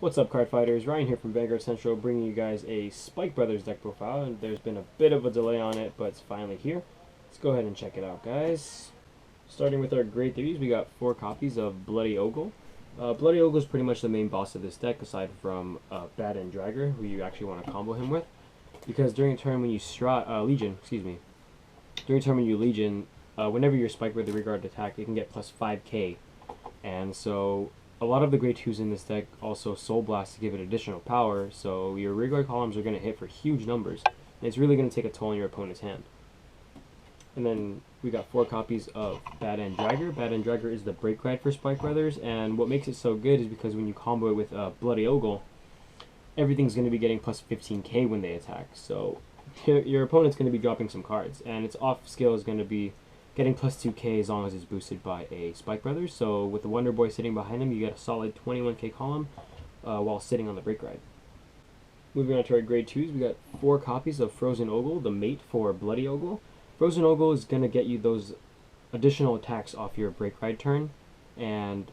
What's up, Cardfighters? Ryan here from Vanguard Central, bringing you guys a Spike Brothers deck profile. And there's been a bit of a delay on it, but it's finally here. Let's go ahead and check it out, guys. Starting with our grade 3s, we got 4 copies of Bloody Ogle. Bloody Ogle is pretty much the main boss of this deck, aside from Bad and Dragger, who you actually want to combo him with. Because during a turn when you Legion, whenever your Spike Brother Regard attack, it can get plus 5k. And so a lot of the grade 2s in this deck also Soul Blast to give it additional power, so your Regard columns are going to hit for huge numbers, and it's really going to take a toll on your opponent's hand. And then we got 4 copies of Bad and Dragger. Bad and Dragger is the break ride for Spike Brothers, and what makes it so good is because when you combo it with Bloody Ogle, everything's going to be getting plus 15k when they attack, so your opponent's going to be dropping some cards, and its off skill is going to be getting plus 2k as long as it's boosted by a Spike Brothers. So with the Wonder Boy sitting behind him, you get a solid 21k column while sitting on the break ride. Moving on to our grade 2s, we got 4 copies of Frozen Ogle, the mate for Bloody Ogle. Frozen Ogle is going to get you those additional attacks off your break ride turn, and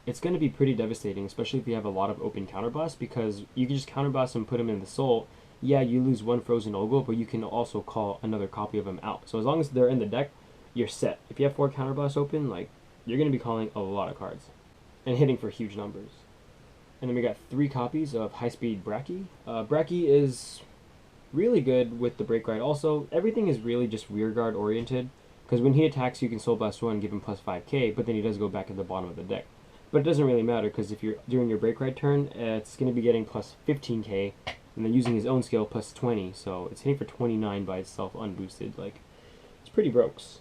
it's going to be pretty devastating, especially if you have a lot of open counterblast, because you can just counterblast and put him in the soul. Yeah, you lose 1 Frozen Ogle, but you can also call another copy of him out. So as long as they're in the deck, you're set. If you have 4 counterblasts open, you're going to be calling a lot of cards and hitting for huge numbers. And then we got 3 copies of High Speed Bracky. Bracky is really good with the break ride. Also, everything is really just rear guard oriented, because when he attacks, you can Soul Blast 1 and give him plus 5k, but then he does go back at the bottom of the deck. But it doesn't really matter, because if you're doing your break ride turn, it's going to be getting plus 15k, and then using his own skill plus 20, so it's hitting for 29 by itself unboosted. It's pretty brokes.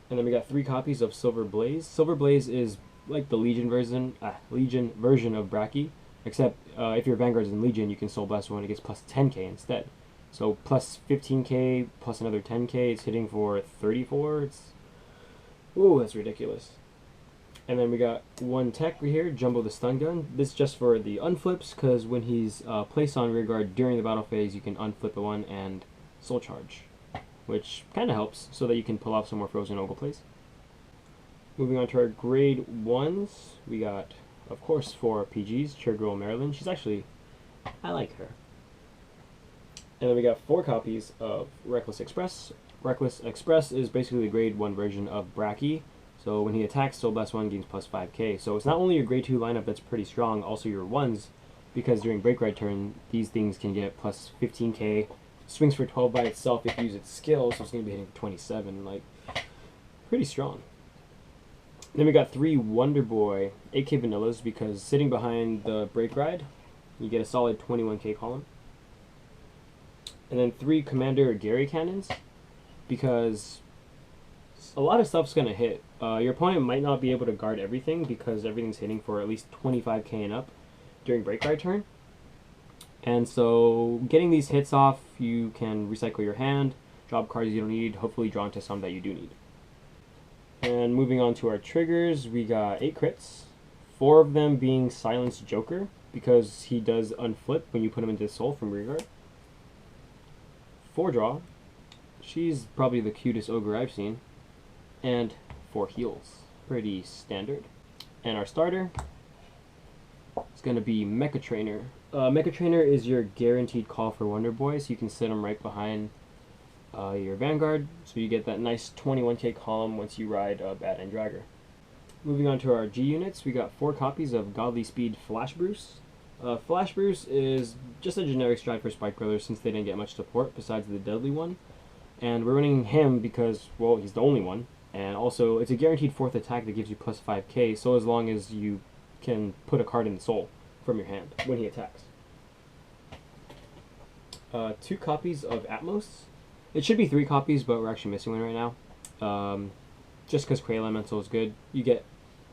And then we got 3 copies of Silver Blaze. Silver Blaze is like the Legion version of Bracky, except if your Vanguard's in Legion, you can Soul Blast 1, it gets plus 10k instead. So plus 15k plus another 10k, it's hitting for 34. Ooh, that's ridiculous. And then we got 1 tech here, Jumbo the Stun Gun. This is just for the unflips, because when he's placed on rear guard during the battle phase, you can unflip the 1 and Soul Charge, which kind of helps so that you can pull off some more Frozen Ogle plays. Moving on to our grade 1s, we got, of course, 4 PGs, Chair Girl Marilyn. I like her. And then we got 4 copies of Reckless Express. Reckless Express is basically the grade 1 version of Bracky. So when he attacks, Soul Blast 1 gains plus 5k. So it's not only your grade 2 lineup that's pretty strong, also your 1s, because during break ride turn, these things can get plus 15k. Swings for 12 by itself if you use its skill, so it's going to be hitting for 27. Pretty strong. Then we got 3 Wonder Boy AK Vanillas, because sitting behind the break ride, you get a solid 21k column. And then 3 Commander Gary Cannons, because a lot of stuff's going to hit. Your opponent might not be able to guard everything, because everything's hitting for at least 25k and up during break ride turn. And so getting these hits off, you can recycle your hand, drop cards you don't need, hopefully draw into some that you do need. And moving on to our triggers, we got 8 crits, 4 of them being Silenced Joker, because he does unflip when you put him into soul from rear guard. 4 draw, she's probably the cutest ogre I've seen, and 4 heals, pretty standard. And our starter is going to be Mecha Trainer. Mecha Trainer is your guaranteed call for Wonder Boy, so you can sit him right behind your Vanguard, so you get that nice 21k column once you ride Bad and Dragger. Moving on to our G units, we got 4 copies of Godly Speed Flash Bruce. Flash Bruce is just a generic strat for Spike Brothers, since they didn't get much support besides the deadly one. And we're running him because, well, he's the only one, and also it's a guaranteed 4th attack that gives you plus 5k, so as long as you can put a card in the soul from your hand when he attacks. 2 copies of Atmos. It should be 3 copies, but we're actually missing one right now. Just because Cray Elemental is good. You get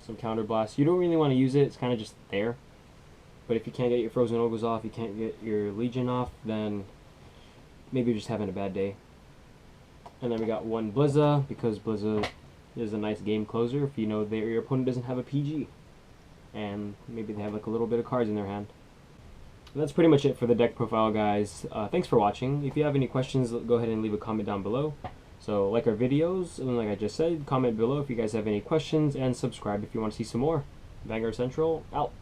some counterblast. You don't really want to use it, it's kind of just there. But if you can't get your Frozen Ogles off, you can't get your Legion off, then maybe you're just having a bad day. And then we got 1 Blizza, because Blizza is a nice game closer if you know that your opponent doesn't have a PG. And maybe they have a little bit of cards in their hand. And that's pretty much it for the deck profile, guys. Thanks for watching. If you have any questions, go ahead and leave a comment down below. So like our videos, and like I just said, comment below if you guys have any questions, and subscribe if you want to see some more. Vanguard Central, out.